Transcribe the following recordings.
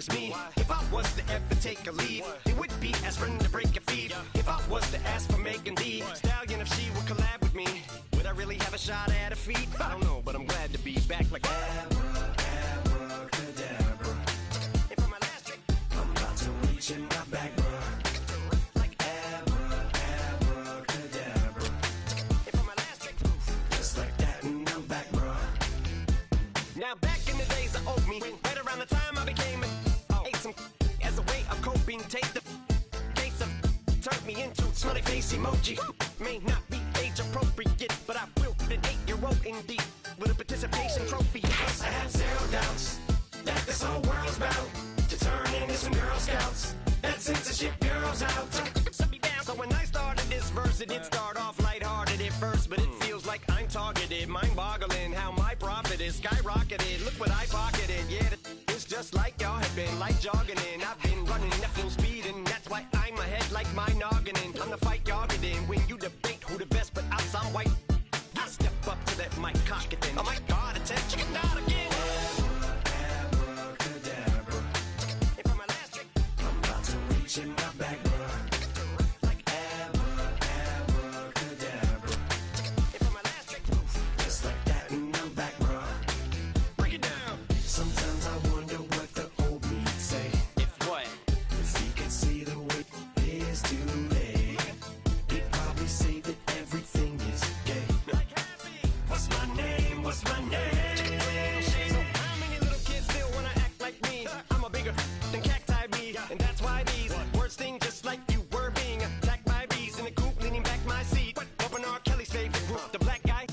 just me. If I was to ever take a leave, it would be aspirin to break a feed. If I was to ask for Megan Thee Stallion, if she would collab with me, would I really have a shot at a feat? I don't know, but I'm glad to be back like abracadabra. And for my last trick, I'm about to reach in my back, bro. Like abracadabra. And for my last trick, just like that, and I'm back, bro. Now back in the days of owed me, right around the time I became ate some as a way of coping. Take the case of turned me into smiley face emoji. May not be age appropriate, but I will an 8-year-old indeed with a participation trophy. Yes, I have zero doubts that this whole world's about to turn into some Girl Scouts. That censorship bureau's out. So when I started this verse, it did start off lighthearted at first, but it feels like I'm targeted, mind-boggling how my profit is skyrocketed. Look what I pocketed, yeah, it's just like y'all have been, like jogging in. I've been running at full speed, and that's why I'm ahead like my noggin'. I'm the fight y'all get in when you debate who the best, but I'm some white. I step up to that mic, cock it then. Oh my God, attention, not again. Abracadabra. And for my last trick, I'm about to reach in my back, bro. Like abracadabra. And for my last trick, just like that, and I'm back, bro. Break it down. Sometimes I wonder what the old me'd say. If what? If he could see the way it is today, he'd probably say that everything is gay. What's my name? What's my name? So how many little kids still wanna act like me? I'm a bigger than cacti bee, and that's why these words sting just like you were being attacked by bees in the coop, leaning back my seat. Open R. Kelly's favorite group, the black guy.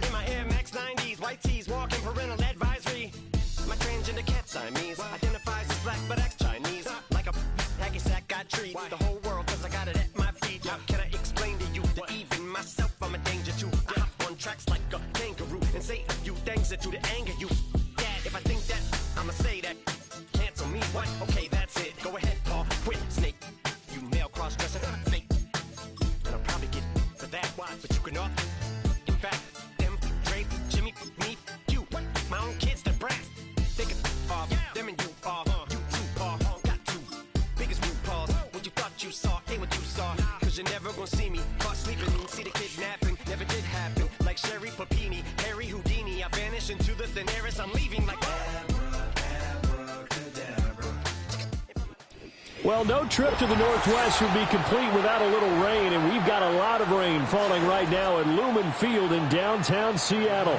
In my Air Max 90s, white tees, walking parental advisory. My transgender cat Siamese identifies as black but acts Chinese. Like a hacky sack I treat the whole world cause I got it at my feet. How can I explain to you that even myself I'm a danger to? I hop on tracks like a kangaroo and say a few things that to the anger you. Dad, if I think that, I'ma say that. Cancel me, what? Okay, that's it. Go ahead, Paul. Quit, snake. You male cross-dresser, fake. And I'll probably get for that, why? But you can off. In fact, them, Dre, Jimmy, me, you. My own kids, the brass. They can off. Them and you are. You too, Paul. Got two. Biggest root paws. What you thought you saw ain't what you saw. Cause you're never gonna see me caught sleeping. See the kidnapping. Never did happen. Like Sherry Papini, Harry Houdini. I vanish into the thin air as I'm leaving like abracadabra. Well, no trip to the Northwest would be complete without a little rain, and we've got a lot of rain falling right now at Lumen Field in downtown Seattle.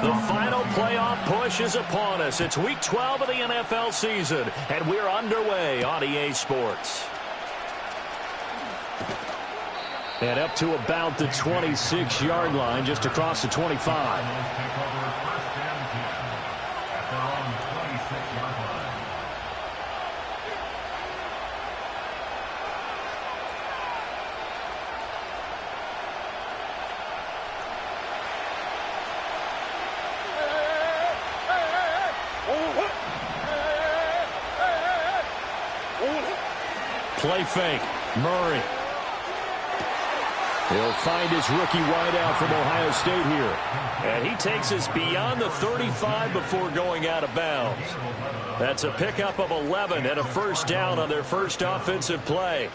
The final playoff push is upon us. It's week 12 of the NFL season, and we're underway on EA Sports. And up to about the 26-yard line, just across the 25. Play fake. Murray. He'll find his rookie wideout from Ohio State here. And he takes us beyond the 35 before going out of bounds. That's a pickup of 11 and a first down on their first offensive play.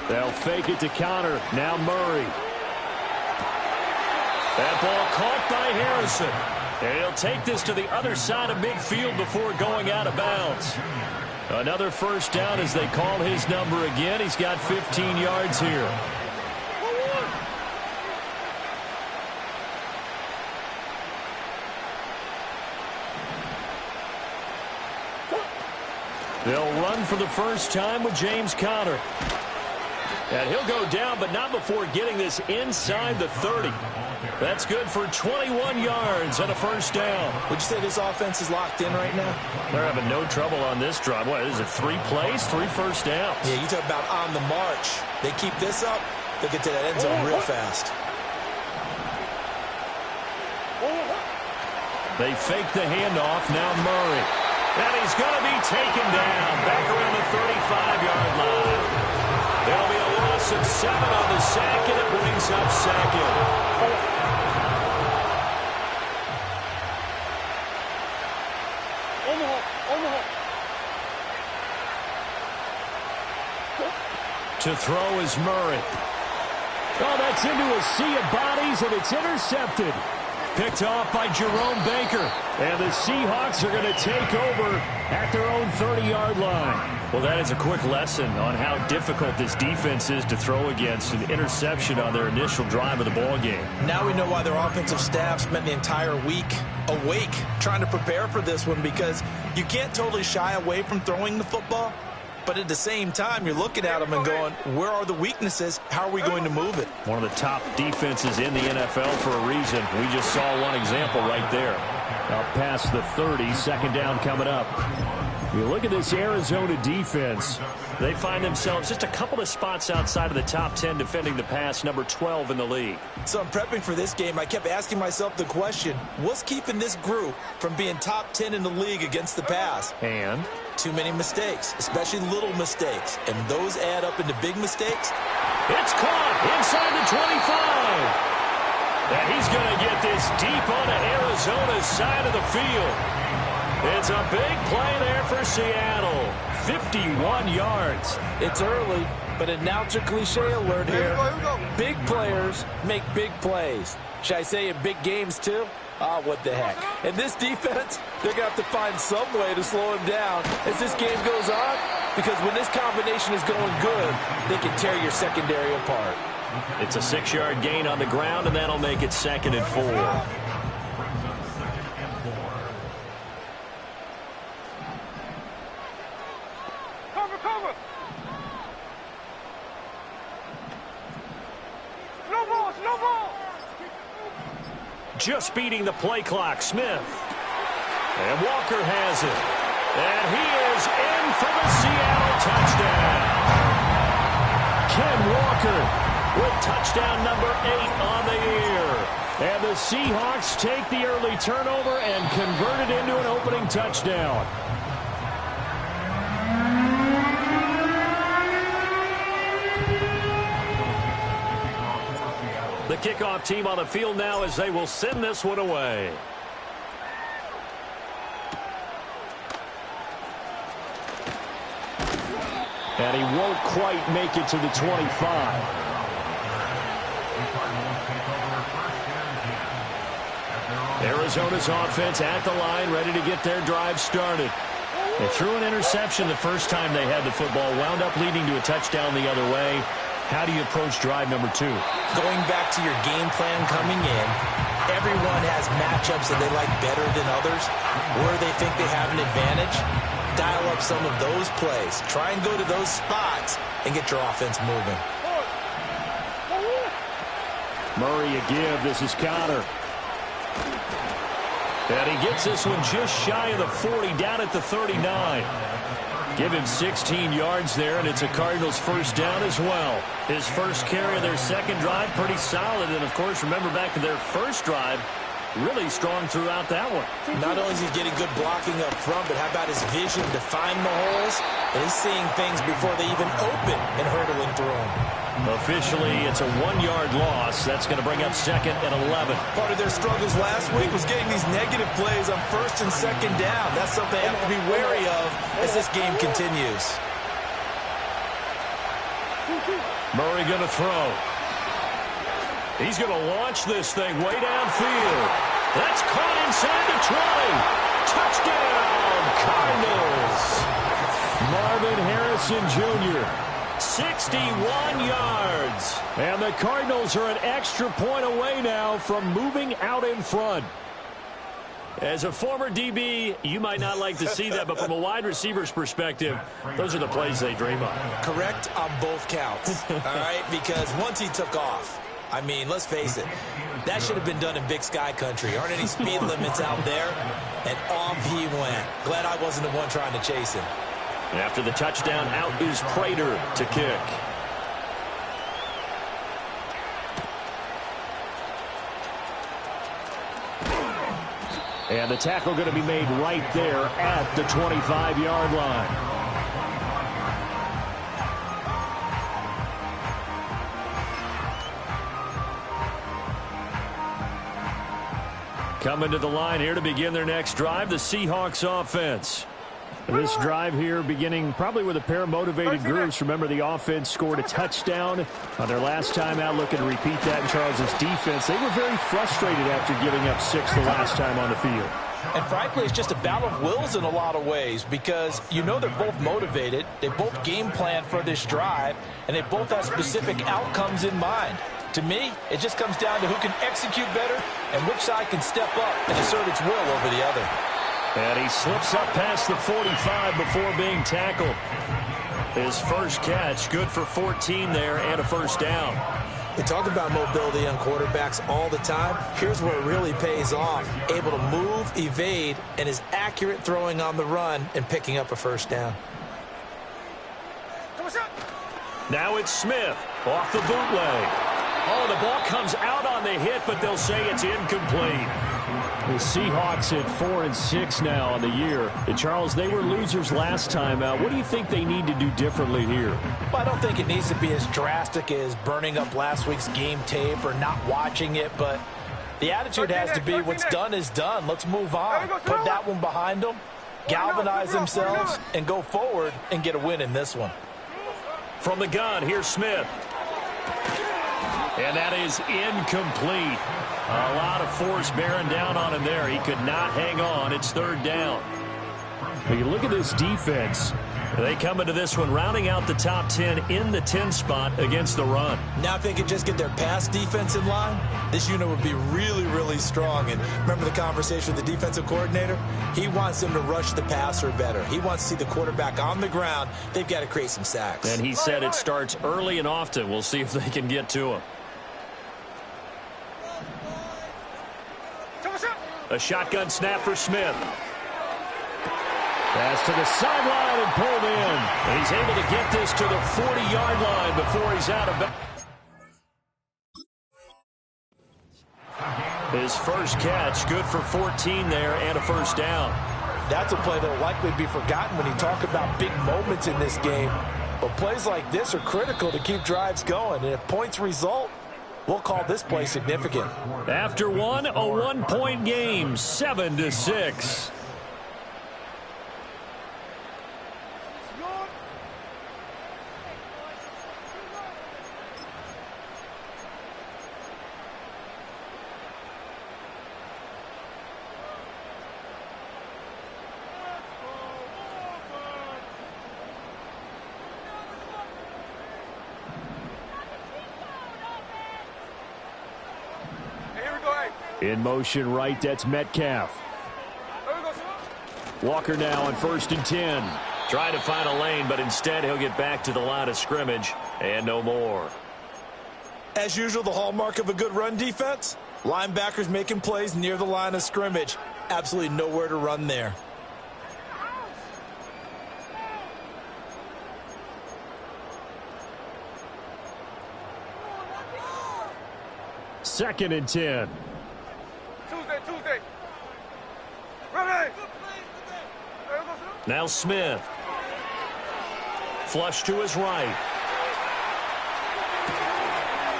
They'll fake it to counter. Now Murray. That ball caught by Harrison. And he'll take this to the other side of midfield before going out of bounds. Another first down as they call his number again. He's got 15 yards here. They'll run for the first time with James Conner. And he'll go down, but not before getting this inside the 30. That's good for 21 yards and a first down. Would you say this offense is locked in right now? They're having no trouble on this drive. What is it, 3 plays, 3 first downs? Yeah, you talk about on the march. They keep this up, they'll get to that end zone real fast. They fake the handoff. Now Murray. And he's going to be taken down back around the 35-yard line. There'll be a loss of 7 on the sack, and it brings up second. To throw is Murray. Oh, that's into a sea of bodies, and it's intercepted. Picked off by Jerome Baker. And the Seahawks are going to take over at their own 30-yard line. Well, that is a quick lesson on how difficult this defense is to throw against. An interception on their initial drive of the ball game. Now we know why their offensive staff spent the entire week awake trying to prepare for this one, because you can't totally shy away from throwing the football. But at the same time, you're looking at them and going, where are the weaknesses? How are we going to move it? One of the top defenses in the NFL for a reason. We just saw one example right there. Up past the 30, second down coming up. You look at this Arizona defense. They find themselves just a couple of spots outside of the top 10 defending the pass, number 12 in the league. So I'm prepping for this game. I kept asking myself the question, what's keeping this group from being top 10 in the league against the pass? And? Too many mistakes, especially little mistakes. And those add up into big mistakes. It's caught inside the 25. And he's going to get this deep onto Arizona's side of the field. It's a big play there for Seattle. 51 yards. It's early, but announcer cliche alert here. Big players make big plays. Should I say in big games too? What the heck. And this defense, they're going to have to find some way to slow him down as this game goes on, because when this combination is going good, they can tear your secondary apart. It's a 6-yard gain on the ground, and that'll make it 2nd and 4. Cover! No ball! Just beating the play clock, Smith. And Walker has it. And he is in for the Seattle touchdown. Ken Walker with touchdown number 8 on the year. And the Seahawks take the early turnover and convert it into an opening touchdown. The kickoff team on the field now as they will send this one away. And he won't quite make it to the 25. Arizona's offense at the line, ready to get their drive started. They threw an interception the first time they had the football, wound up leading to a touchdown the other way. How do you approach drive number 2? Going back to your game plan coming in, everyone has matchups that they like better than others. Where they think they have an advantage, dial up some of those plays. Try and go to those spots and get your offense moving. Murray a give. This is Connor. And he gets this one just shy of the 40, down at the 39. Give him 16 yards there, and it's a Cardinals first down as well. His first carry of their second drive, pretty solid. And, of course, remember back to their first drive, really strong throughout that one. Not only is he getting good blocking up front, but how about his vision to find the holes? And he's seeing things before they even open and hurdling through them. Officially, it's a 1-yard loss. That's going to bring up 2nd and 11. Part of their struggles last week was getting these negative plays on 1st and 2nd down. That's something they have to be wary of as this game continues. Murray going to throw. He's going to launch this thing way downfield. That's caught inside the 20. Touchdown, Cardinals. Marvin Harrison Jr. 61 yards. And the Cardinals are an extra point away now from moving out in front. As a former DB, you might not like to see that, but from a wide receiver's perspective, those are the plays they dream of. Correct on both counts, all right? Because once he took off, I mean, let's face it. That should have been done in Big Sky country. Aren't any speed limits out there? And off he went. Glad I wasn't the one trying to chase him. After the touchdown, out is Prater to kick. And the tackle going to be made right there at the 25-yard line. Coming to the line here to begin their next drive, the Seahawks offense. This drive here beginning probably with a pair of motivated groups. Remember, the offense scored a touchdown on their last time out, looking to repeat that in Charles' defense. They were very frustrated after giving up 6 the last time on the field. And frankly, it's just a battle of wills in a lot of ways because you know they're both motivated, they both game plan for this drive, and they both have specific outcomes in mind. To me, it just comes down to who can execute better and which side can step up and assert its will over the other. And he slips up past the 45 before being tackled. His first catch, good for 14 there and a first down. We talk about mobility on quarterbacks all the time. Here's where it really pays off. Able to move, evade, and is accurate throwing on the run and picking up a first down. Now it's Smith off the bootleg. Oh, the ball comes out on the hit, but they'll say it's incomplete. The Seahawks at 4-6 now on the year. And Charles, they were losers last time out. What do you think they need to do differently here? Well, I don't think it needs to be as drastic as burning up last week's game tape or not watching it, but the attitude has to be what's done is done. Let's move on. Put that one behind them, galvanize themselves, and go forward and get a win in this one. From the gun, here's Smith. And that is incomplete. A lot of force bearing down on him there. He could not hang on. It's third down. When you look at this defense, they come into this one rounding out the top 10 in the 10 spot against the run. Now if they could just get their pass defense in line, this unit would be really, really strong. And remember the conversation with the defensive coordinator? He wants them to rush the passer better. He wants to see the quarterback on the ground. They've got to create some sacks. And he said it starts early and often. We'll see if they can get to him. A shotgun snap for Smith. Pass to the sideline and pulled in. And he's able to get this to the 40-yard line before he's out of bounds. His first catch, good for 14 there and a first down. That's a play that will likely be forgotten when you talk about big moments in this game. But plays like this are critical to keep drives going. And if points result, we'll call this play significant. After one, a one-point game, 7-6. In motion right, that's Metcalf. Walker now on 1st and 10. Trying to find a lane, but instead he'll get back to the line of scrimmage and no more. As usual, the hallmark of a good run defense, linebackers making plays near the line of scrimmage. Absolutely nowhere to run there. Second and 10. Tuesday. Ready. Now Smith. Flush to his right.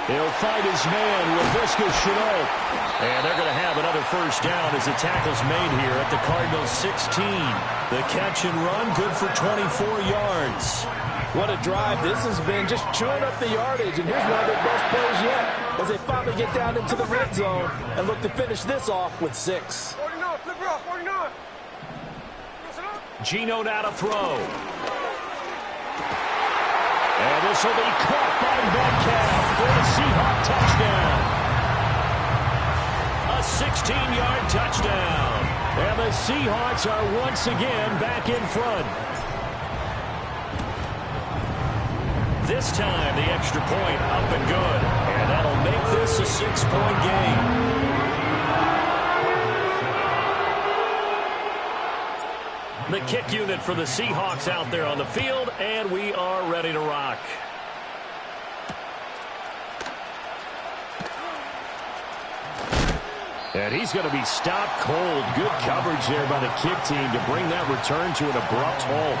He'll fight his man, Laviska Shenault. And they're going to have another first down as the tackle's made here at the Cardinals' 16. The catch and run, good for 24 yards. What a drive this has been, just chewing up the yardage. And here's one of their best plays yet as they finally get down into the red zone and look to finish this off with 6. 49, flip it off, 49. Geno now to throw. And this will be caught by Metcalf for the Seahawk touchdown. A 16-yard touchdown. And the Seahawks are once again back in front. This time, the extra point up and good. And That'll make this a 6-point game. The kick unit for the Seahawks out there on the field, and we are ready to rock. And he's going to be stopped cold. Good coverage there by the kick team to bring that return to an abrupt halt.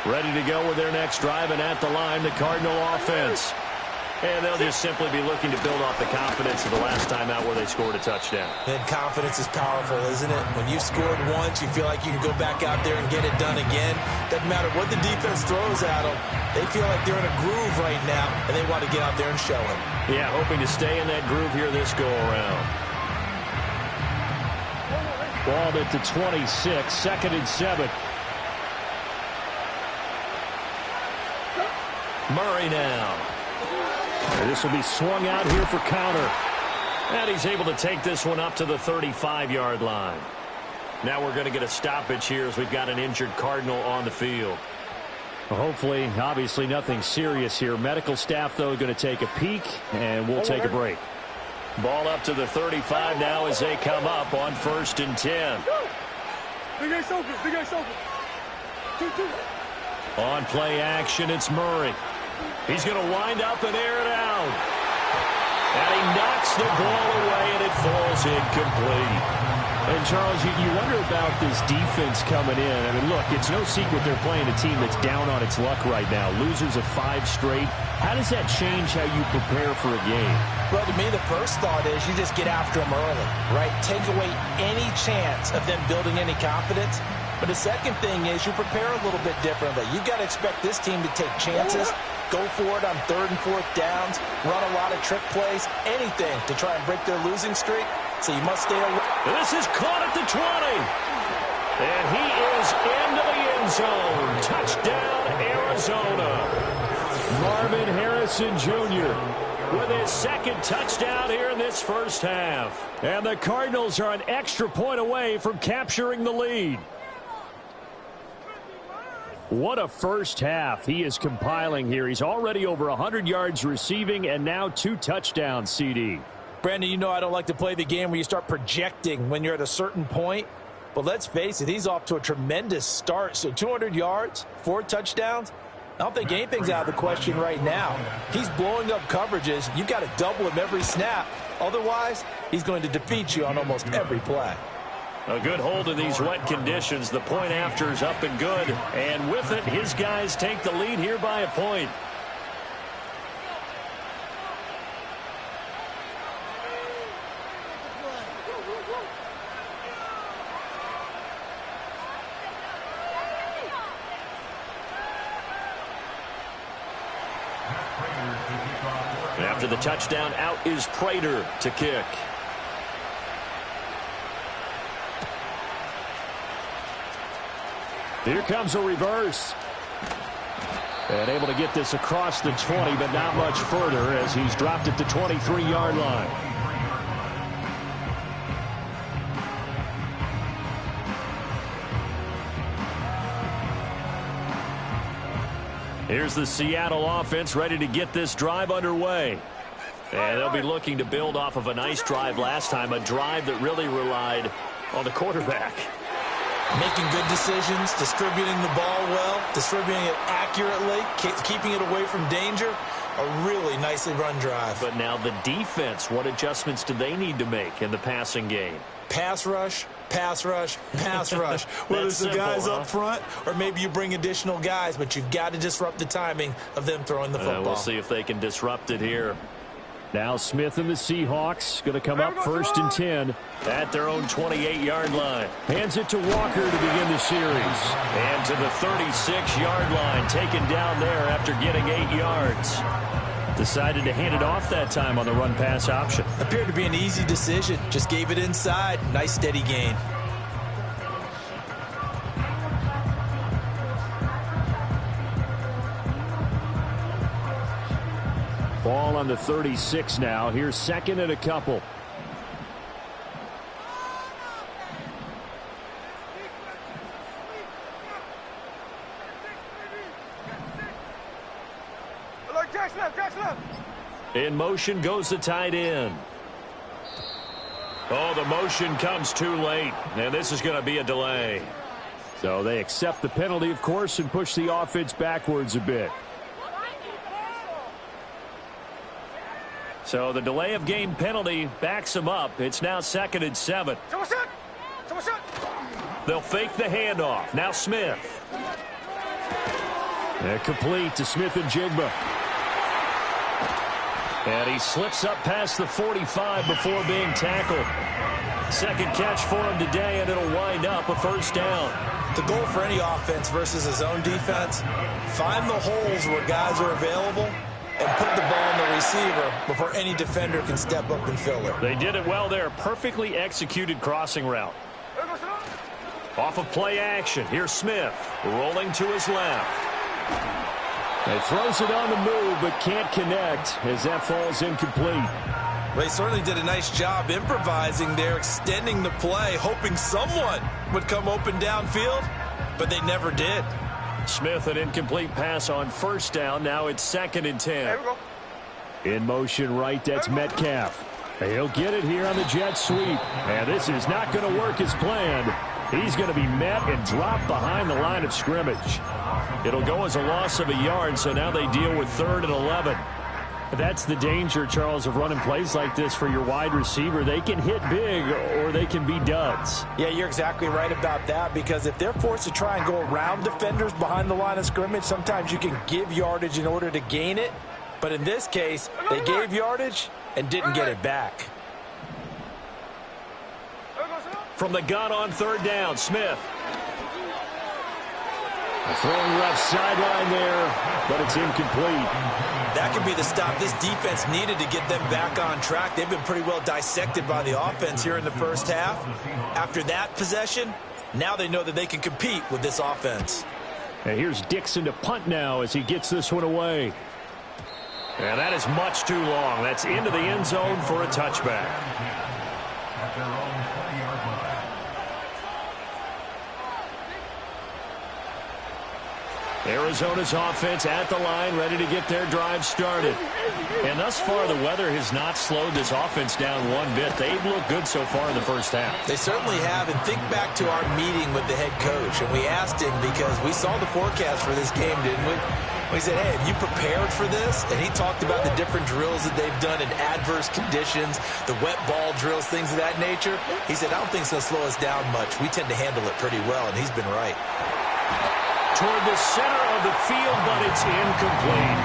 Ready to go with their next drive, and at the line, the Cardinal offense. And they'll just simply be looking to build off the confidence of the last time out where they scored a touchdown. And confidence is powerful, isn't it? When you've scored once, you feel like you can go back out there and get it done again. Doesn't matter what the defense throws at them. They feel like they're in a groove right now, and they want to get out there and show it. Yeah, hoping to stay in that groove here this go-around. Ball at the 26, 2nd and 7. Murray now. And this will be swung out here for counter. And he's able to take this one up to the 35-yard line. Now we're going to get a stoppage here as we've got an injured Cardinal on the field. Well, hopefully, obviously nothing serious here. Medical staff, though, going to take a peek, and we'll take a break. Ball up to the 35 now as they come up on 1st and 10. Big A's open. Big A's open. 2-2. On play action, it's Murray. He's going to wind up and air it out. And he knocks the ball away, and it falls incomplete. And, Charles, you wonder about this defense coming in. I mean, look, it's no secret they're playing a team that's down on its luck right now. Losers of 5 straight. How does that change how you prepare for a game? Well, to me, the first thought is you just get after them early, right? Take away any chance of them building any confidence. But the second thing is you prepare a little bit differently. You've got to expect this team to take chances, go for it on 3rd and 4th downs, run a lot of trick plays, anything to try and break their losing streak. So you must stay away. This is caught at the 20. And he is into the end zone. Touchdown, Arizona. Marvin Harrison Jr. with his 2nd touchdown here in this first half. And the Cardinals are an extra point away from capturing the lead. What a first half he is compiling here. He's already over 100 yards receiving and now 2 touchdowns, CD. Brandon, you know I don't like to play the game where you start projecting when you're at a certain point. But let's face it, he's off to a tremendous start. So 200 yards, 4 touchdowns. I don't think anything's out of the question right now. He's blowing up coverages. You've got to double him every snap. Otherwise, he's going to defeat you on almost every play. A good hold in these wet conditions. The point after is up and good. And with it, his guys take the lead here by a point. After the touchdown, out is Prater to kick. Here comes a reverse. And able to get this across the 20, but not much further as he's dropped at the 23-yard line. Here's the Seattle offense ready to get this drive underway. And they'll be looking to build off of a nice drive last time, a drive that really relied on the quarterback. Making good decisions, distributing the ball well, distributing it accurately, keeping it away from danger. A really nicely run drive. But now the defense, what adjustments do they need to make in the passing game? Pass rush, pass rush, pass rush. Whether it's the guys up front or maybe you bring additional guys, but you've got to disrupt the timing of them throwing the football. We'll see if they can disrupt it here. Now Smith and the Seahawks going to come up 1st and 10 at their own 28-yard line. Hands it to Walker to begin the series. And to the 36-yard line, taken down there after getting 8 yards. Decided to hand it off that time on the run-pass option. Appeared to be an easy decision. Just gave it inside. Nice steady gain. Ball on the 36 now. Here's 2nd and a couple. In motion goes the tight end. Oh, the motion comes too late, and this is going to be a delay. So they accept the penalty, of course, and push the offense backwards a bit. So the delay of game penalty backs them up. It's now 2nd and 7. They'll fake the handoff. Now Smith. Complete to Smith and Jigba. And he slips up past the 45 before being tackled. Second catch for him today, and it'll wind up a first down. The goal for any offense versus his own defense, find the holes where guys are available and put the ball on the receiver before any defender can step up and fill it. They did it well there. Perfectly executed crossing route. Off of play action. Here's Smith rolling to his left. He throws it on the move but can't connect as that falls incomplete. They certainly did a nice job improvising there, extending the play, hoping someone would come open downfield, but they never did. Smith, an incomplete pass on first down. Now it's 2nd and 10. In motion right, that's Metcalf. He'll get it here on the jet sweep. And this is not going to work as planned. He's going to be met and dropped behind the line of scrimmage. It'll go as a loss of a yard, so now they deal with 3rd and 11. That's the danger, Charles, of running plays like this for your wide receiver. They can hit big or they can be duds. Yeah, you're exactly right about that, because if they're forced to try and go around defenders behind the line of scrimmage, sometimes you can give yardage in order to gain it. But in this case, they gave yardage and didn't get it back. From the gun on 3rd down, Smith. Throwing left sideline there, but it's incomplete. That could be the stop this defense needed to get them back on track. They've been pretty well dissected by the offense here in the first half. After that possession, now they know that they can compete with this offense. And here's Dixon to punt now as he gets this one away. And that is much too long. That's into the end zone for a touchback. Arizona's offense at the line, ready to get their drive started. And thus far, the weather has not slowed this offense down one bit. They've looked good so far in the first half. They certainly have. And think back to our meeting with the head coach. And we asked him, because we saw the forecast for this game, didn't we? We said, hey, have you prepared for this? And he talked about the different drills that they've done in adverse conditions, the wet ball drills, things of that nature. He said, I don't think it's going to slow us down much. We tend to handle it pretty well, and he's been right. Toward the center of the field, but it's incomplete.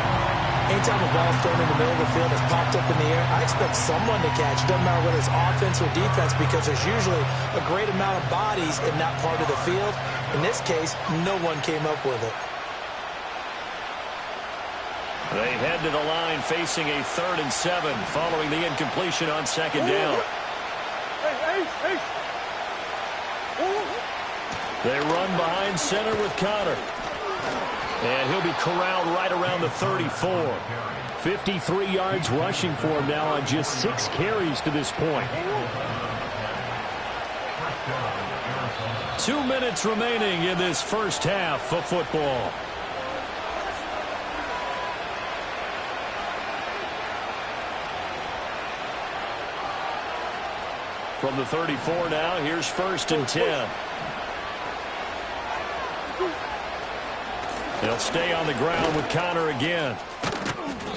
Anytime a ball's thrown in the middle of the field, it's popped up in the air, I expect someone to catch. It doesn't matter whether it's offense or defense, because there's usually a great amount of bodies in that part of the field. In this case, no one came up with it. They head to the line facing a 3rd and 7 following the incompletion on 2nd down. They run behind center with Connor. And he'll be corralled right around the 34. 53 yards rushing for him now on just 6 carries to this point. 2 minutes remaining in this first half of football. From the 34 now, here's 1st and 10. They'll stay on the ground with Connor again.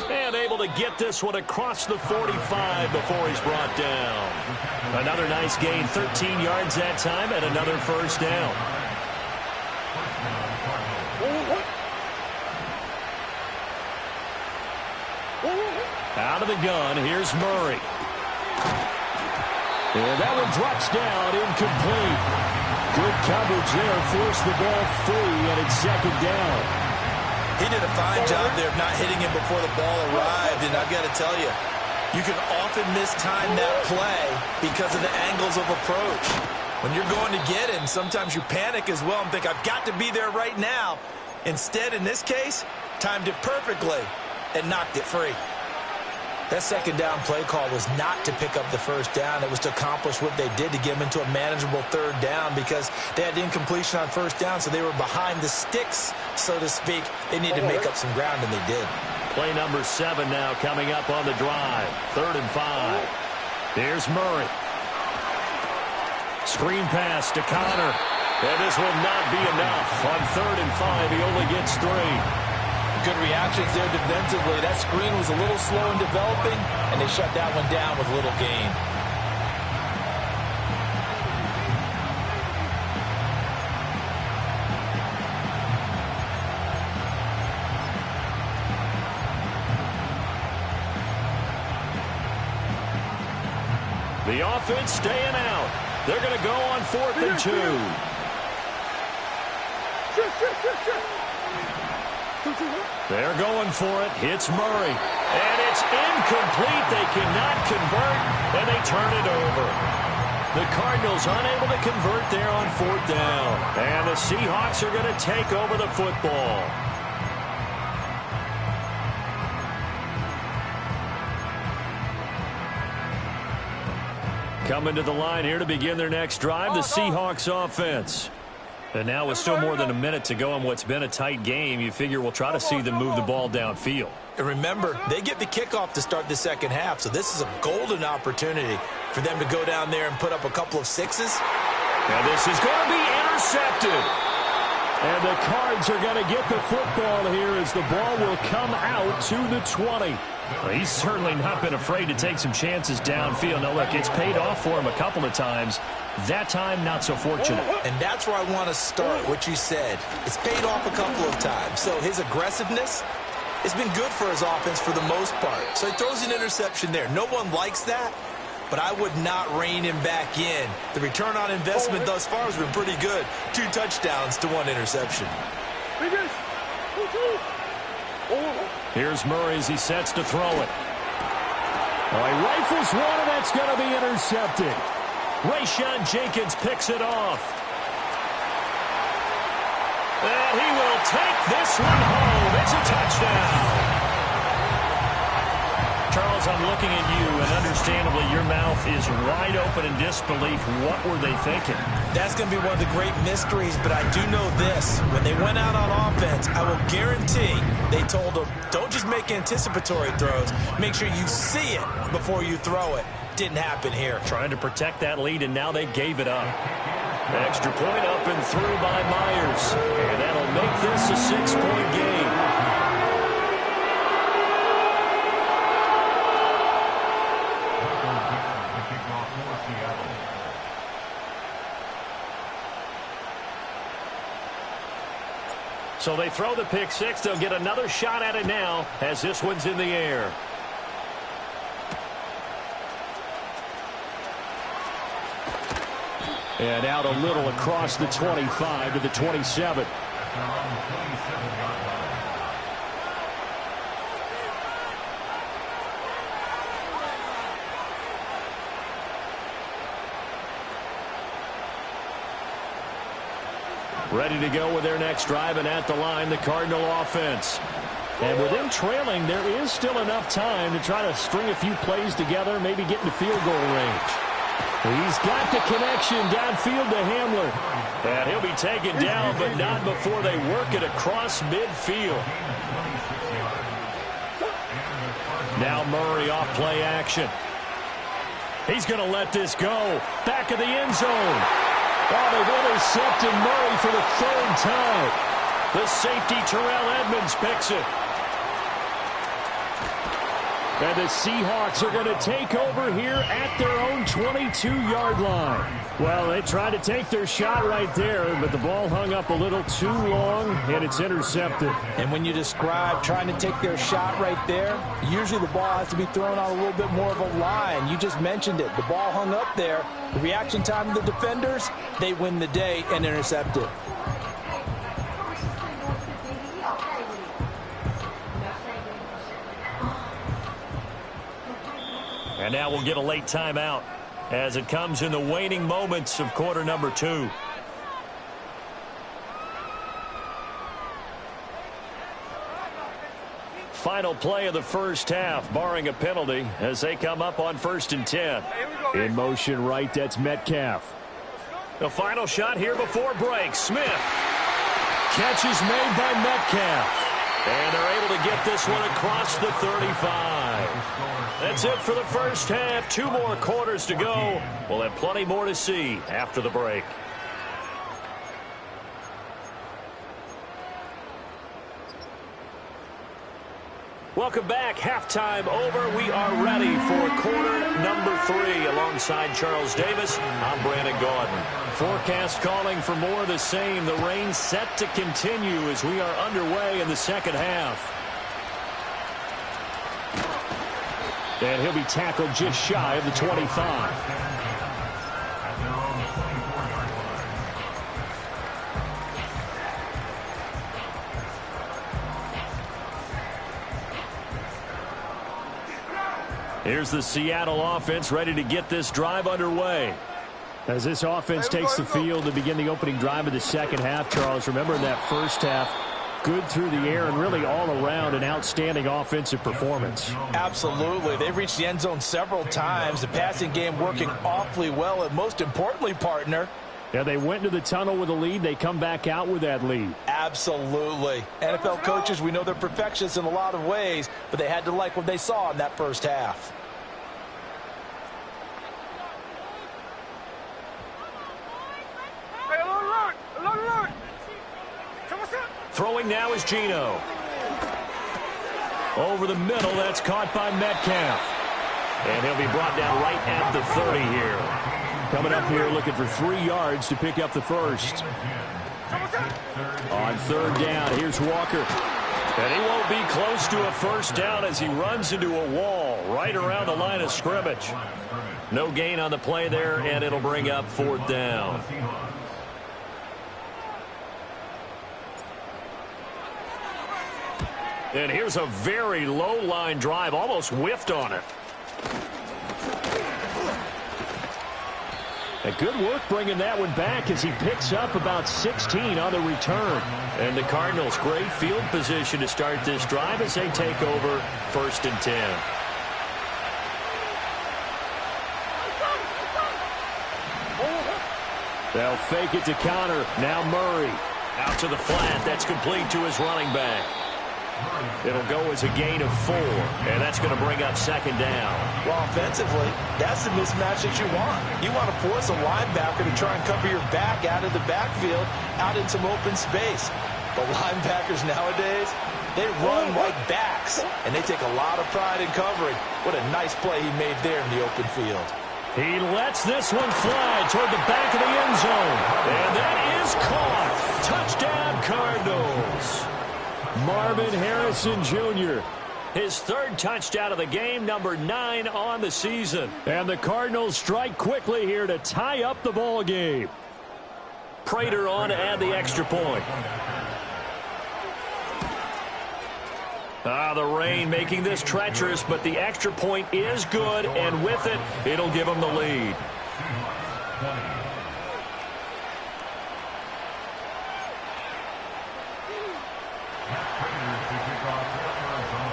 And able to get this one across the 45 before he's brought down. Another nice gain, 13 yards that time, and another first down. Out of the gun, here's Murray. And that one drops down, incomplete. Good coverage there, forced the ball free, and it's 2nd down. He did a fine job there of not hitting him before the ball arrived, and I've got to tell you, you can often mistime that play because of the angles of approach. When you're going to get him, sometimes you panic as well and think, I've got to be there right now. Instead, in this case, timed it perfectly and knocked it free. That 2nd down play call was not to pick up the first down. It was to accomplish what they did, to get them into a manageable 3rd down, because they had incompletion on 1st down, so they were behind the sticks, so to speak. They needed to make up some ground, and they did. Play number 7 now coming up on the drive. 3rd and 5. Here's Murray. Screen pass to Connor. And this will not be enough. On 3rd and 5, he only gets 3. Good reactions there defensively. That screen was a little slow in developing, and they shut that one down with little gain. The offense staying out. They're going to go on 4th and 2. They're going for it. Hits Murray. And it's incomplete. They cannot convert, and they turn it over. The Cardinals unable to convert there on 4th down. And the Seahawks are going to take over the football. Coming to the line here to begin their next drive, the Seahawks offense. And now with still more than a minute to go in what's been a tight game, you figure we'll try to see them move the ball downfield. And remember, they get the kickoff to start the second half, so this is a golden opportunity for them to go down there and put up a couple of sixes. Now this is going to be intercepted. And the Cards are going to get the football here as the ball will come out to the 20. Well, he's certainly not been afraid to take some chances downfield. Now, look, it's paid off for him a couple of times. That time, not so fortunate. And that's where I want to start, what you said. It's paid off a couple of times. So his aggressiveness has been good for his offense for the most part. So he throws an interception there. No one likes that, but I would not rein him back in. The return on investment thus far has been pretty good. 2 touchdowns to 1 interception. Here's Murray as he sets to throw it. Well, he rifles one, and that's going to be intercepted. Rayshawn Jenkins picks it off. And he will take this one home. It's a touchdown. Charles, I'm looking at you, and understandably your mouth is wide open in disbelief. What were they thinking? That's going to be one of the great mysteries, but I do know this. When they went out on offense, I will guarantee they told them, don't just make anticipatory throws. Make sure you see it before you throw it. Didn't happen here. Trying to protect that lead, and now they gave it up. Extra point up and through by Myers. And that'll make this a 6-point game. So they throw the pick six. They'll get another shot at it now as this one's in the air. And out a little across the 25 to the 27. Ready to go with their next drive, and at the line, the Cardinal offense. And with them trailing, there is still enough time to try to string a few plays together, maybe get into field goal range. He's got the connection downfield to Hamler. And he'll be taken down, but not before they work it across midfield. Now Murray off play action. He's going to let this go. Back of the end zone. Oh, they've intercepted Murray for the 3rd time. The safety, Terrell Edmonds, picks it. And the Seahawks are going to take over here at their own 22-yard line. Well, they tried to take their shot right there, but the ball hung up a little too long, and it's intercepted. And when you describe trying to take their shot right there, usually the ball has to be thrown on a little bit more of a line. You just mentioned it. The ball hung up there. The reaction time of the defenders, they win the day and intercept it. And now we'll get a late timeout as it comes in the waning moments of quarter number 2. Final play of the first half, barring a penalty, as they come up on 1st and 10. In motion right, that's Metcalf. The final shot here before break. Smith. Catch is made by Metcalf. And they're able to get this one across the 35. That's it for the first half. 2 more quarters to go. We'll have plenty more to see after the break. Welcome back. Halftime over. We are ready for quarter number 3. Alongside Charles Davis, I'm Brandon Gaudin. Forecast calling for more of the same. The rain set to continue as we are underway in the second half. And he'll be tackled just shy of the 25. Here's the Seattle offense ready to get this drive underway. As this offense takes the field to begin the opening drive of the second half, Charles, remember in that first half, good through the air and really all around an outstanding offensive performance. Absolutely. They've reached the end zone several times. The passing game working awfully well, and most importantly, partner, yeah, they went into the tunnel with a lead. They come back out with that lead. Absolutely. NFL coaches, we know they're perfectionists in a lot of ways, but they had to like what they saw in that first half. Throwing now is Geno. Over the middle, that's caught by Metcalf. And he'll be brought down right at the 30 here. Coming up here looking for 3 yards to pick up the first. On third down, here's Walker. And he won't be close to a first down as he runs into a wall right around the line of scrimmage. No gain on the play there, and it'll bring up 4th down. And here's a very low line drive, almost whiffed on it. A good work bringing that one back as he picks up about 16 on the return. And the Cardinals, great field position to start this drive as they take over 1st and 10. They'll fake it to counter. Now Murray. Out to the flat. That's complete to his running back. It'll go as a gain of 4, and that's going to bring up 2nd down. Well, offensively, that's the mismatch that you want. You want to force a linebacker to try and cover your back out of the backfield, out in some open space. But linebackers nowadays, they run like backs, and they take a lot of pride in covering. What a nice play he made there in the open field. He lets this one fly toward the back of the end zone. And that is caught. Touchdown, Cardinals. Marvin Harrison Jr., his 3rd touchdown of the game, number 9 on the season. And the Cardinals strike quickly here to tie up the ball game. Prater on to add the extra point. The rain making this treacherous, but the extra point is good, and with it, it'll give them the lead.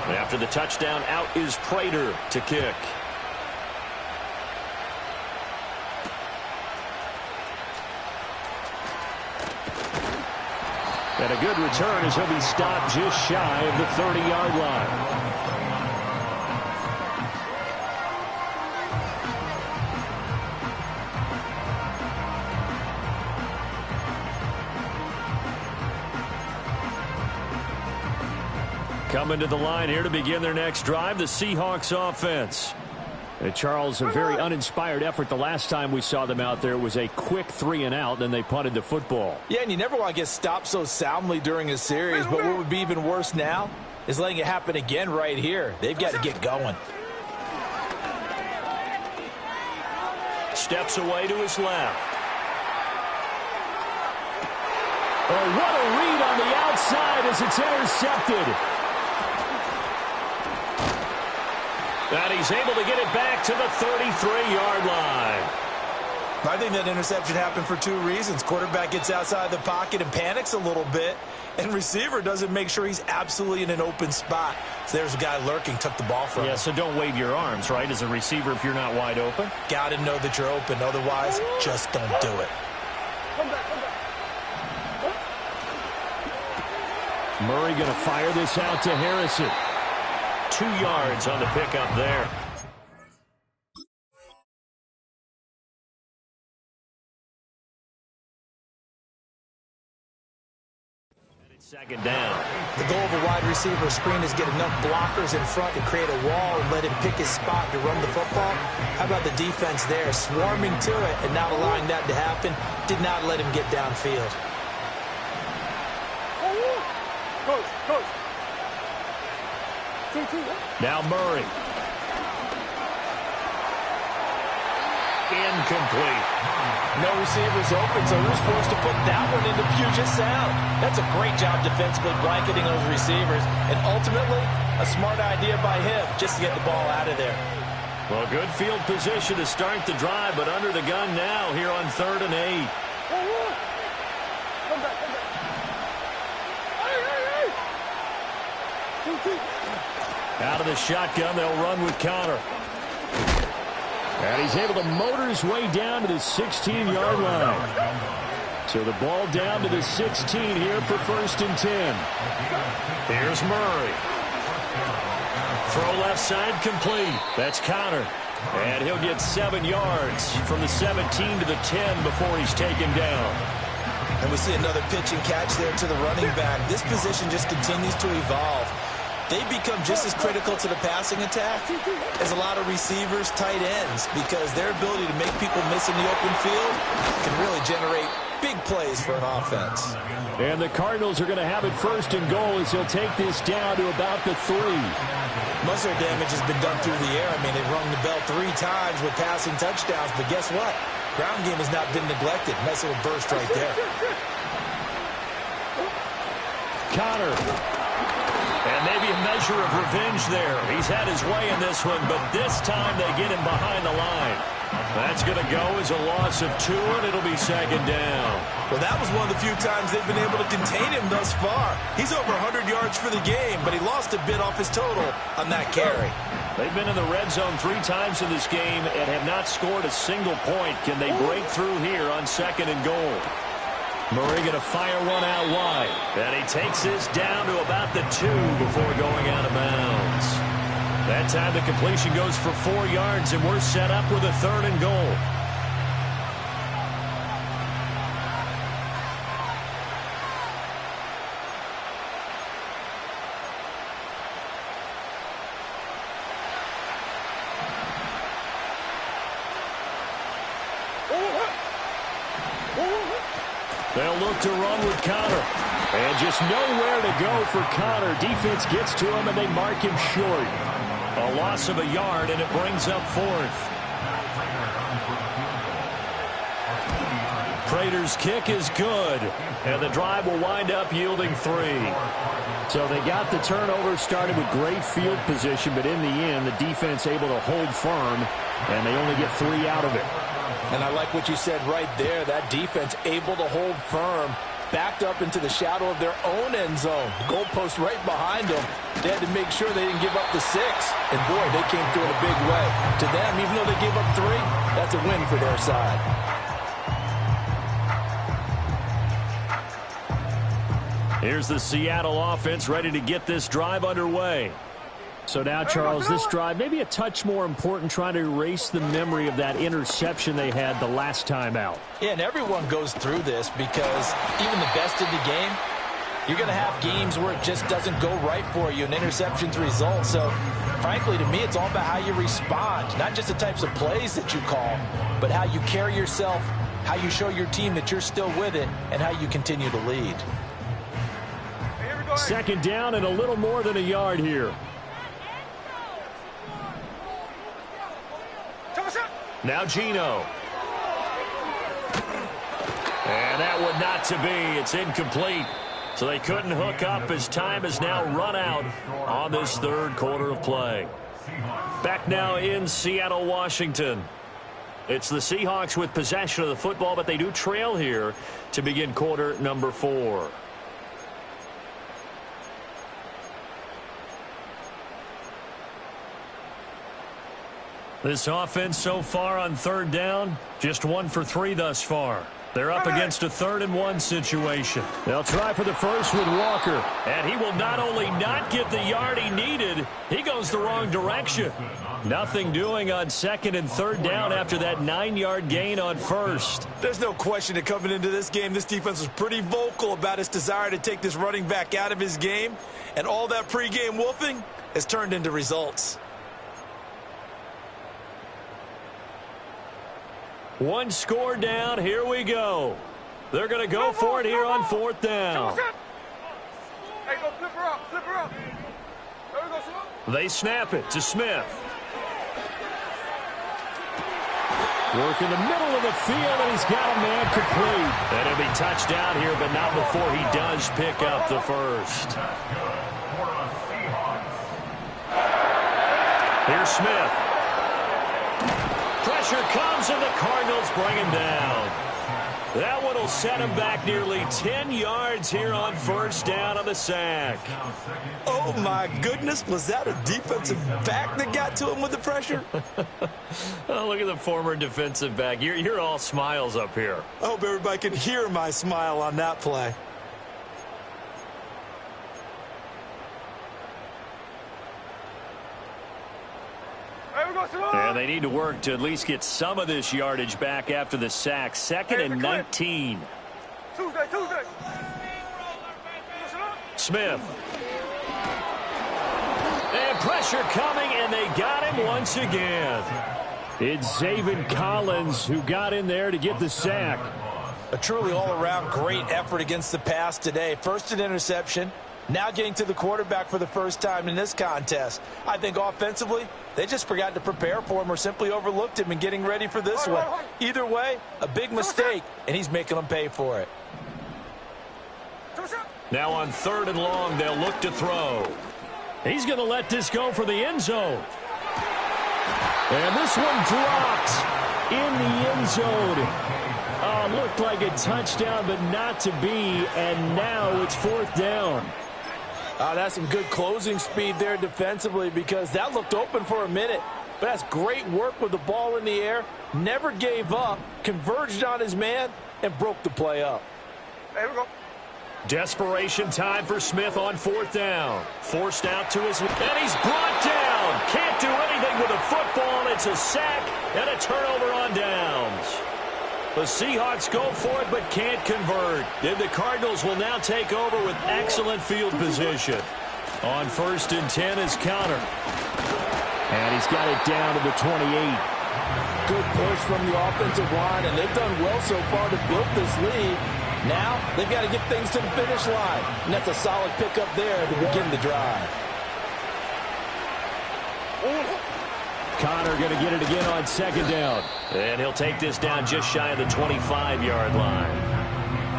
After the touchdown, out is Prater to kick. And a good return as he'll be stopped just shy of the 30-yard line. Coming to the line here to begin their next drive, the Seahawks offense. Charles, a very uninspired effort the last time we saw them out there. It was a quick 3-and-out, then they punted the football. Yeah, and you never want to get stopped so soundly during a series, but what would be even worse now is letting it happen again right here. They've got to get going. Steps away to his left. Oh, what a read on the outside as it's intercepted. And he's able to get it back to the 33-yard line. I think that interception happened for 2 reasons. Quarterback gets outside the pocket and panics a little bit, and receiver doesn't make sure he's absolutely in an open spot. So there's a guy lurking, took the ball from him. Yeah, so don't wave your arms, right, as a receiver if you're not wide open. Got to know that you're open. Otherwise, just don't do it. Murray going to fire this out to Harrison. 2 yards on the pickup there. Second down. The goal of a wide receiver screen is get enough blockers in front to create a wall and let him pick his spot to run the football. How about the defense there, swarming to it and not allowing that to happen? Did not let him get downfield. Coach. Now Murray. Incomplete. No receivers open, so who's forced to put that one into Puget Sound? That's a great job defensively blanketing those receivers, and ultimately, a smart idea by him just to get the ball out of there. Well, good field position to start the drive, but under the gun now here on 3rd and 8. Come back. Out of the shotgun, they'll run with Connor. And he's able to motor his way down to the 16-yard line. So the ball down to the 16 here for 1st and 10. Here's Murray. Throw left side complete. That's Connor. And he'll get 7 yards from the 17 to the 10 before he's taken down. And we see another pitch and catch there to the running back. This position just continues to evolve. They become just as critical to the passing attack as a lot of receivers, tight ends, because their ability to make people miss in the open field can really generate big plays for an offense. And the Cardinals are going to have it 1st and goal as he'll take this down to about the 3. Most of their damage has been done through the air. I mean, they've rung the bell 3 times with passing touchdowns, but guess what? Ground game has not been neglected. Nice little burst right there. Connor. And maybe a measure of revenge there. He's had his way in this one, but this time they get him behind the line. That's going to go as a loss of 2, and it'll be 2nd down. Well, that was one of the few times they've been able to contain him thus far. He's over 100 yards for the game, but he lost a bit off his total on that carry. They've been in the red zone 3 times in this game and have not scored a single point. Can they break through here on 2nd and goal? Murray going to fire one out wide. And he takes this down to about the 2 before going out of bounds. That time the completion goes for 4 yards, and we're set up with a 3rd and goal. They'll look to run with Connor. And just nowhere to go for Connor. Defense gets to him, and they mark him short. A loss of a yard, and it brings up 4th. Prater's kick is good, and the drive will wind up yielding 3. So they got the turnover started with great field position, but in the end, the defense able to hold firm, and they only get 3 out of it. And I like what you said right there. That defense able to hold firm, backed up into the shadow of their own end zone. The goalpost right behind them. They had to make sure they didn't give up the 6. And, boy, they came through in a big way. To them, even though they gave up 3, that's a win for their side. Here's the Seattle offense ready to get this drive underway. So now, Charles, this drive maybe a touch more important, trying to erase the memory of that interception they had the last time out. Yeah, and everyone goes through this because even the best in the game, you're going to have games where it just doesn't go right for you, and interceptions result. So, frankly, to me, it's all about how you respond, not just the types of plays that you call, but how you carry yourself, how you show your team that you're still with it, and how you continue to lead. 2nd down and a little more than a yard here. Now Gino. And that one not to be. It's incomplete. So they couldn't hook up as time has now run out on this 3rd quarter of play. Back now in Seattle, Washington. It's the Seahawks with possession of the football, but they do trail here to begin quarter number 4. This offense so far on 3rd down, just 1 for 3 thus far. They're up against a 3rd and 1 situation. They'll try for the first with Walker. And he will not only not get the yard he needed, he goes the wrong direction. Nothing doing on 2nd and 3rd down after that 9-yard gain on 1st. There's no question that coming into this game, this defense was pretty vocal about its desire to take this running back out of his game. And all that pregame wolfing has turned into results. One score down, here we go. They're going to go for it here on 4th down. Hey, go flip her up, flip her up. There we go, They snap it to Smith. Work in the middle of the field, and he's got a man complete. And he'll be touchdown here, but not before he does pick up the first. Here's Smith. Pressure comes, and the Cardinals bring him down. That one will set him back nearly 10 yards here on 1st down on the sack. Oh, my goodness. Was that a defensive back that got to him with the pressure? Oh, look at the former defensive back. You're all smiles up here. I hope everybody can hear my smile on that play. And they need to work to at least get some of this yardage back after the sack. 2nd and 19. Tuesday. Smith. And pressure coming, and they got him once again. It's Zaven Collins who got in there to get the sack. A truly all-around great effort against the pass today. First an interception, now getting to the quarterback for the first time in this contest. I think offensively, they just forgot to prepare for him or simply overlooked him in getting ready for this one. Either way, a big mistake, and he's making them pay for it. Now on 3rd and long, they'll look to throw. He's going to let this go for the end zone. And this one dropped in the end zone. Looked like a touchdown, but not to be, and now it's 4th down. That's some good closing speed there defensively, because that looked open for a minute. But that's great work with the ball in the air. Never gave up, converged on his man, and broke the play up. There we go. Desperation time for Smith on 4th down. Forced out to his left, and he's brought down. Can't do anything with a football. It's a sack and a turnover on downs. The Seahawks go for it but can't convert. And the Cardinals will now take over with excellent field position. On 1st and 10 is Counter. And he's got it down to the 28. Good push from the offensive line, and they've done well so far to build this lead. Now they've got to get things to the finish line. And that's a solid pickup there to begin the drive. Connor going to get it again on 2nd down. And he'll take this down just shy of the 25-yard line.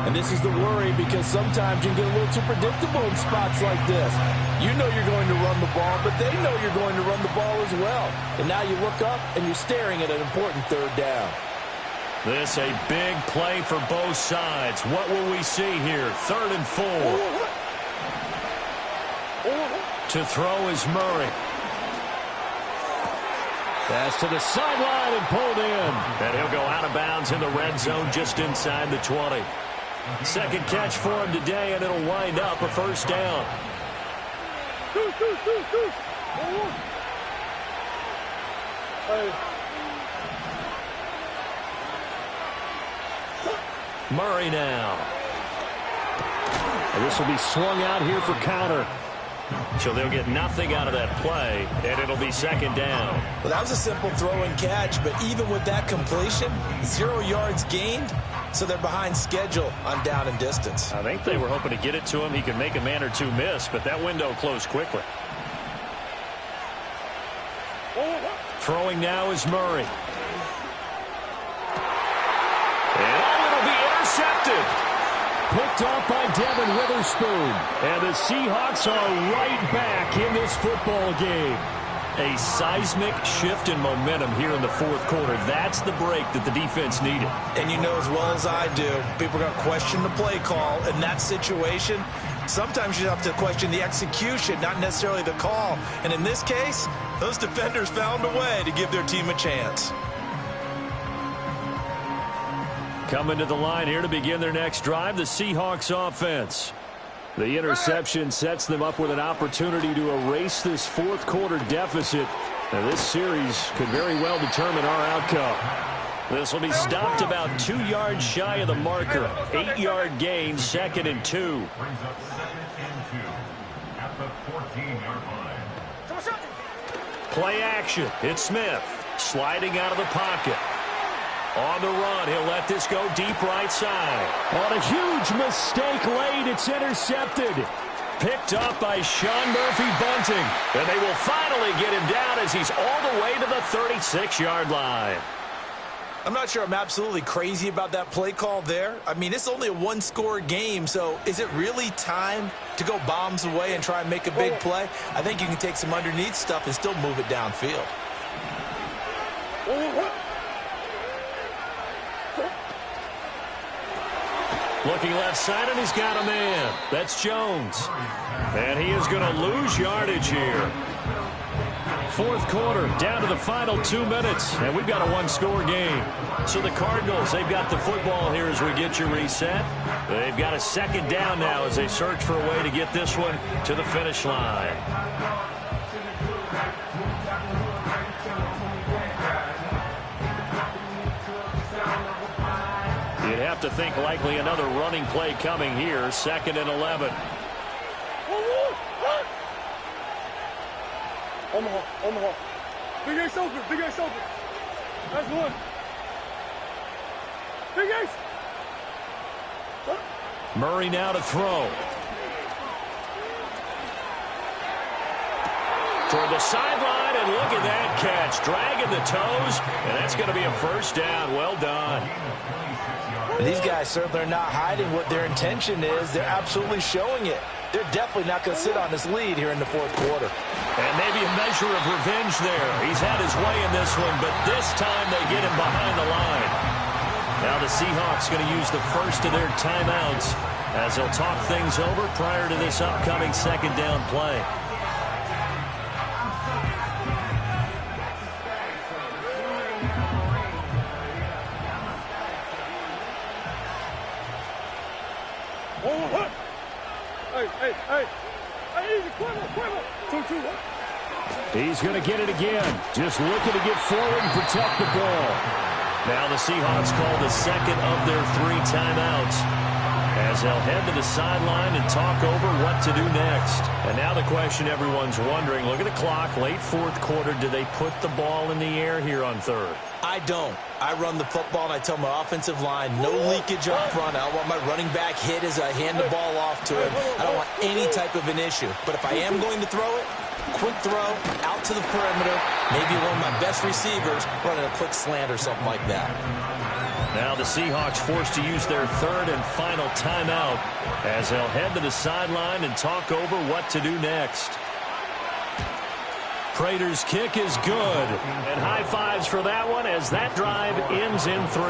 And this is the worry, because sometimes you can get a little too predictable in spots like this. You know you're going to run the ball, but they know you're going to run the ball as well. And now you look up and you're staring at an important 3rd down. This a big play for both sides. What will we see here? 3rd and 4. To throw is Murray. Pass to the sideline and pulled in. And he'll go out of bounds in the red zone just inside the 20. Second catch for him today, and it'll wind up a 1st down. Murray now. And this will be swung out here for Counter. So they'll get nothing out of that play, and it'll be 2nd down. Well, that was a simple throw and catch, but even with that completion, 0 yards gained, so they're behind schedule on down and distance. I think they were hoping to get it to him. He could make a man or two miss, but that window closed quickly. Throwing now is Murray. And it'll be intercepted. Picked off by Devin Witherspoon. And the Seahawks are right back in this football game. A seismic shift in momentum here in the 4th quarter. That's the break that the defense needed. And you know as well as I do, people are going to question the play call. In that situation, sometimes you have to question the execution, not necessarily the call. And in this case, those defenders found a way to give their team a chance. Coming to the line here to begin their next drive, the Seahawks offense. The interception sets them up with an opportunity to erase this fourth quarter deficit. Now, this series could very well determine our outcome. This will be stopped about 2 yards shy of the marker. 8-yard gain, 2nd and 2. Play action. It's Smith sliding out of the pocket. On the run, he'll let this go deep right side. On a huge mistake late, it's intercepted. Picked up by Sean Murphy-Bunting. And they will finally get him down as he's all the way to the 36-yard line. I'm not sure I'm absolutely crazy about that play call there. I mean, it's only a one-score game, so is it really time to go bombs away and try and make a big play? I think you can take some underneath stuff and still move it downfield. Looking left side, and he's got a man. That's Jones. And he is going to lose yardage here. Fourth quarter, down to the final 2 minutes, and we've got a one-score game. So the Cardinals, they've got the football here as we get you reset. They've got a second down now as they search for a way to get this one to the finish line. You'd have to think likely another running play coming here, 2nd and 11. Omaha. Big Ace open. That's one. Big Ace. Murray now to throw. Toward the sideline, and look at that catch. Dragging the toes, and that's going to be a first down. Well done. These guys certainly are not hiding what their intention is. They're absolutely showing it. They're definitely not going to sit on this lead here in the fourth quarter. And maybe a measure of revenge there. He's had his way in this one, but this time they get him behind the line. Now the Seahawks going to use the first of their timeouts as they'll talk things over prior to this upcoming second down play. He's going to get it again. Just looking to get forward and protect the ball. Now the Seahawks call the second of their 3 timeouts as they'll head to the sideline and talk over what to do next. And now the question everyone's wondering, look at the clock, late fourth quarter, do they put the ball in the air here on third? I don't. I run the football, and I tell my offensive line, no leakage up front. I don't want my running back hit as I hand the ball off to him. I don't want any type of an issue. But if I am going to throw it, quick throw, out to the perimeter, maybe one of my best receivers running a quick slant or something like that. Now the Seahawks forced to use their third and final timeout as they'll head to the sideline and talk over what to do next. Prater's kick is good. And high fives for that one as that drive ends in 3.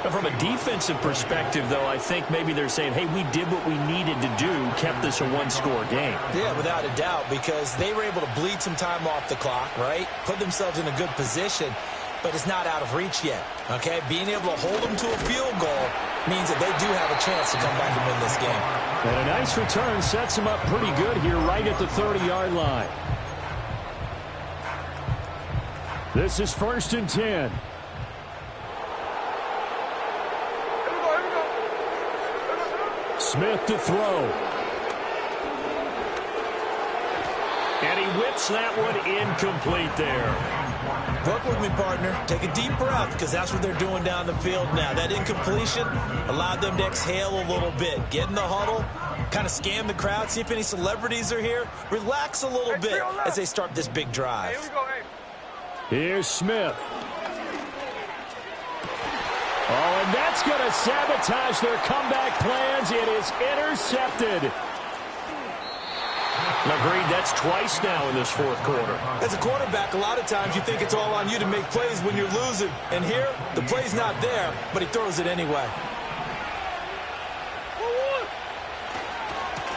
But from a defensive perspective, though, I think maybe they're saying, hey, we did what we needed to do, kept this a one-score game. Yeah, without a doubt, because they were able to bleed some time off the clock, right? Put themselves in a good position, but it's not out of reach yet, okay? Being able to hold them to a field goal means that they do have a chance to come back and win this game. And a nice return sets them up pretty good here right at the 30-yard line. This is 1st and 10. Smith to throw. And he whips that one incomplete there. Work with me, partner. Take a deep breath, because that's what they're doing down the field now. That incompletion allowed them to exhale a little bit. Get in the huddle, kind of scan the crowd, see if any celebrities are here. Relax a little bit as they start this big drive. Here's Smith. Oh, and that's going to sabotage their comeback plans. It is intercepted. Agreed, that's twice now in this fourth quarter. As a quarterback, a lot of times you think it's all on you to make plays when you're losing. And here, the play's not there, but he throws it anyway.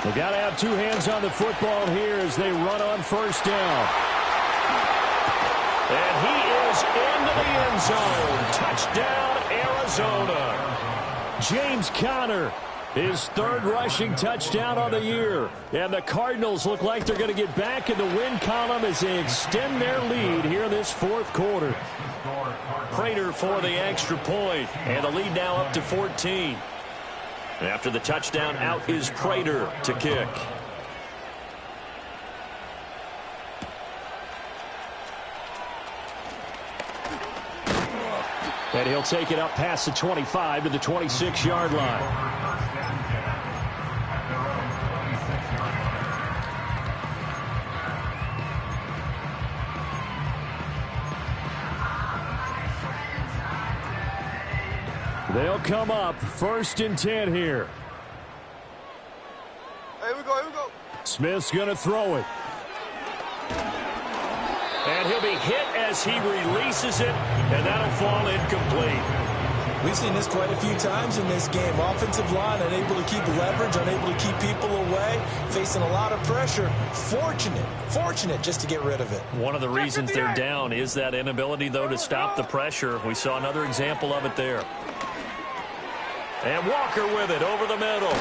We've got to have 2 hands on the football here as they run on 1st down. And he is goes into the end zone. Touchdown, Arizona. James Conner, his third rushing touchdown on the year. And the Cardinals look like they're going to get back in the win column as they extend their lead here in this fourth quarter. Prater for the extra point, and the lead now up to 14. And after the touchdown, out is Prater to kick. And he'll take it up past the 25 to the 26-yard line. They'll come up 1st and 10 here. Here we go. Smith's going to throw it. And he'll be hit as he releases it, and that'll fall incomplete. We've seen this quite a few times in this game. Offensive line unable to keep leverage, unable to keep people away, facing a lot of pressure. Fortunate just to get rid of it. One of the reasons they're down is that inability, though, to stop the pressure. We saw another example of it there. And Walker with it over the middle.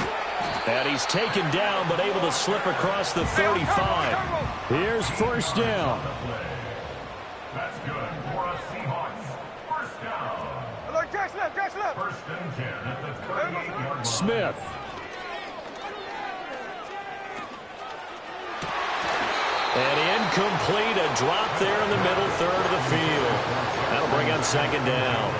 And he's taken down, but able to slip across the 35. Here's 1st down. That's good for a Seahawks. 1st down. Jack Slip. 1st and 10 at the 38-yard line. Smith. And incomplete, a drop there in the middle third of the field. That'll bring on 2nd down.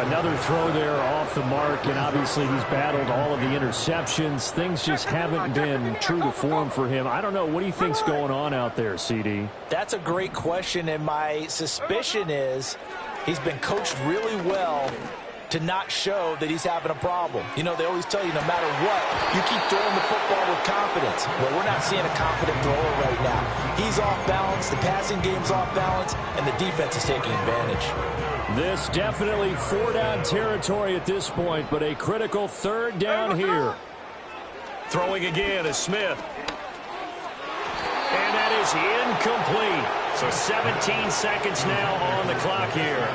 Another throw there off the mark, and obviously he's battled all of the interceptions. Things just haven't been true to form for him. I don't know. What do you think's going on out there, CD? That's a great question, and my suspicion is he's been coached really well to not show that he's having a problem. You know, they always tell you no matter what, you keep throwing the football with confidence. Well, we're not seeing a confident thrower right now. He's off balance, the passing game's off balance, and the defense is taking advantage. This definitely 4-down territory at this point, but a critical 3rd down here. Throwing again is Smith. And that is incomplete. So 17 seconds now on the clock here.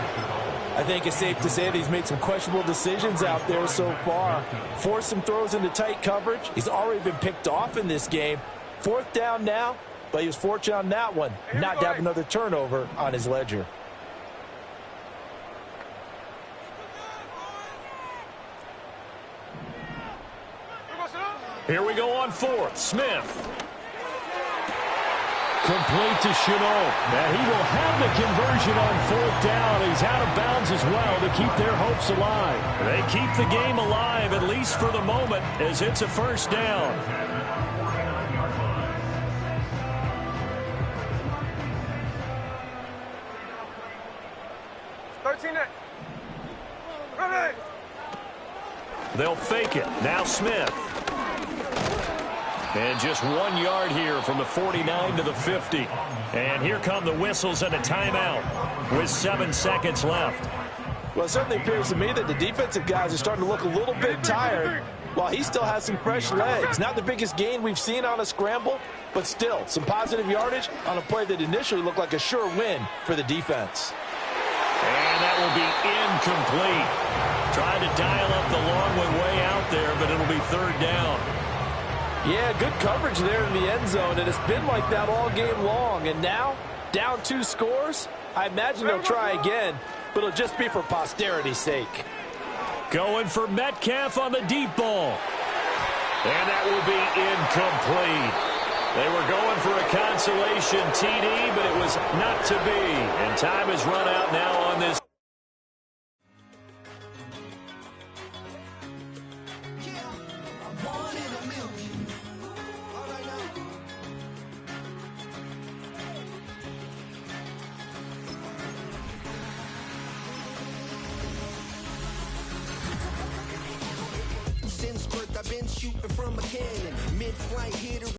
I think it's safe to say that he's made some questionable decisions out there so far. Forced some throws into tight coverage. He's already been picked off in this game. 4th down now, but he was fortunate on that one, not to have another turnover on his ledger. Here we go on 4th. Smith. Complete to Chenault. And he will have the conversion on 4th down. He's out of bounds as well to keep their hopes alive. They keep the game alive, at least for the moment, as it's a 1st down. They'll fake it. Now Smith. And just 1 yard here from the 49 to the 50. And here come the whistles and a timeout with 7 seconds left. Well, it certainly appears to me that the defensive guys are starting to look a little bit tired while he still has some fresh legs. Not the biggest gain we've seen on a scramble, but still some positive yardage on a play that initially looked like a sure win for the defense. And that will be incomplete. Trying to dial up the long one way out there, but it'll be 3rd down. Yeah, good coverage there in the end zone, and it's been like that all game long. And now, down 2 scores, I imagine they'll try again, but it'll just be for posterity's sake. Going for Metcalf on the deep ball. And that will be incomplete. They were going for a consolation TD, but it was not to be. And time has run out now on this. Since birth, I've been shooting from a cannon. Mid-flight, hit